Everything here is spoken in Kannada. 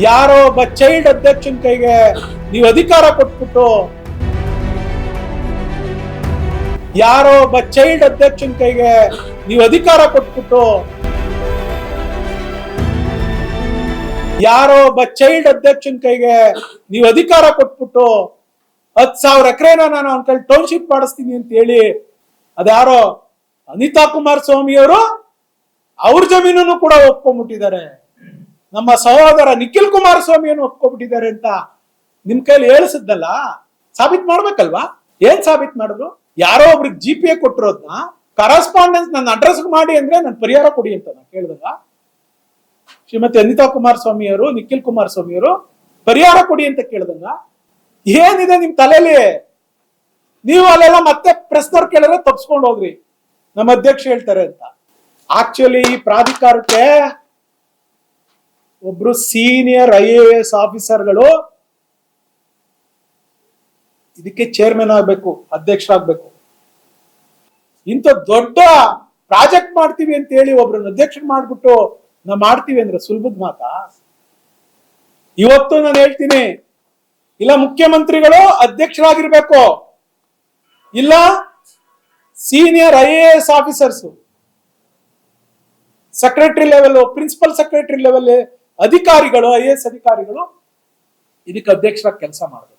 ಯಾರೋ ಒಬ್ಬ ಚೈಲ್ಡ್ ಅಧ್ಯಕ್ಷನ ಕೈಗೆ ನೀವು ಅಧಿಕಾರ ಕೊಟ್ಬಿಟ್ಟು ಯಾರೋ ಒಬ್ಬ ಚೈಲ್ಡ್ ಅಧ್ಯಕ್ಷನ ಕೈಗೆ ನೀವು ಅಧಿಕಾರ ಕೊಟ್ಬಿಟ್ಟು ಯಾರೋ ಒಬ್ಬ ಚೈಲ್ಡ್ ಅಧ್ಯಕ್ಷನ ಕೈಗೆ ನೀವು ಅಧಿಕಾರ ಕೊಟ್ಬಿಟ್ಟು 10,000 ಎಕರೆನ ನಾನು ಅವನ ಕೈ ಟೌನ್ಶಿಪ್ ಮಾಡಿಸ್ತೀನಿ ಅಂತ ಹೇಳಿ ಅದ್ಯಾರೋ ಅನಿತಾ ಕುಮಾರಸ್ವಾಮಿ ಅವರು ಅವ್ರ ಜಮೀನನ್ನು ಕೂಡ ಒಪ್ಕೊಂಡ್ಬಿಟ್ಟಿದ್ದಾರೆ. ನಮ್ಮ ಸಹೋದರ ನಿಖಿಲ್ ಕುಮಾರಸ್ವಾಮಿಯನ್ನು ಒಪ್ಕೊಂಡ್ಬಿಟ್ಟಿದ್ದಾರೆ ಅಂತ ನಿಮ್ ಕೈಲಿ ಹೇಳಿಸಿದ್ದಲ್ಲ, ಸಾಬೀತ್ ಮಾಡ್ಬೇಕಲ್ವಾ? ಏನ್ ಸಾಬೀತ್ ಮಾಡಿದ್ರು? ಯಾರೋ ಒಬ್ರಿಗೆ GPA ಕೊಟ್ಟಿರೋದ್ನ ಕರೆಸ್ಪಾಂಡೆನ್ಸ್ ನನ್ನ ಅಡ್ರೆಸ್ ಮಾಡಿ ಅಂದ್ರೆ ನನ್ ಪರಿಹಾರ ಕೊಡಿ ಅಂತ ನಾನು ಕೇಳಿದಾಗ ಶ್ರೀಮತಿ ಅನಿತಾ ಕುಮಾರಸ್ವಾಮಿ ಅವರು, ನಿಖಿಲ್ ಕುಮಾರಸ್ವಾಮಿ ಅವರು ಪರಿಹಾರ ಕೊಡಿ ಅಂತ ಕೇಳಿದಾಗ ಏನಿದೆ ನಿಮ್ ತಲೆಯಲ್ಲಿ? ನೀವು ಅಲ್ಲೆಲ್ಲ ಮತ್ತೆ ಪ್ರೆಸ್ನವ್ರು ಕೇಳಿದ್ರೆ ತಪ್ಸ್ಕೊಂಡು ಹೋಗ್ರಿ, ನಮ್ಮ ಅಧ್ಯಕ್ಷ ಹೇಳ್ತಾರೆ ಅಂತ. ಆಕ್ಚುಲಿ ಈ ಪ್ರಾಧಿಕಾರಕ್ಕೆ ಒಬ್ರು ಸೀನಿಯರ್ IAS ಆಫೀಸರ್ಗಳು ಇದಕ್ಕೆ ಚೇರ್ಮನ್ ಆಗ್ಬೇಕು, ಅಧ್ಯಕ್ಷರಾಗ್ಬೇಕು. ಇಂಥ ದೊಡ್ಡ ಪ್ರಾಜೆಕ್ಟ್ ಮಾಡ್ತೀವಿ ಅಂತ ಹೇಳಿ ಒಬ್ರನ್ನ ಅಧ್ಯಕ್ಷ ಮಾಡ್ಬಿಟ್ಟು ನಾವು ಮಾಡ್ತೀವಿ ಅಂದ್ರೆ ಸುಲಭದ ಮಾತಾ? ಇವತ್ತು ನಾನು ಹೇಳ್ತೀನಿ, ಇಲ್ಲ ಮುಖ್ಯಮಂತ್ರಿಗಳು ಅಧ್ಯಕ್ಷರಾಗಿರ್ಬೇಕು, ಇಲ್ಲ senior IAS officers, secretary level, principal secretary level ಅಧಿಕಾರಿಗಳು, IAS ಅಧಿಕಾರಿಗಳು ಇದಕ್ಕೆ ಅಧ್ಯಕ್ಷರಾಗಿ ಕೆಲಸ ಮಾಡಬೇಕು.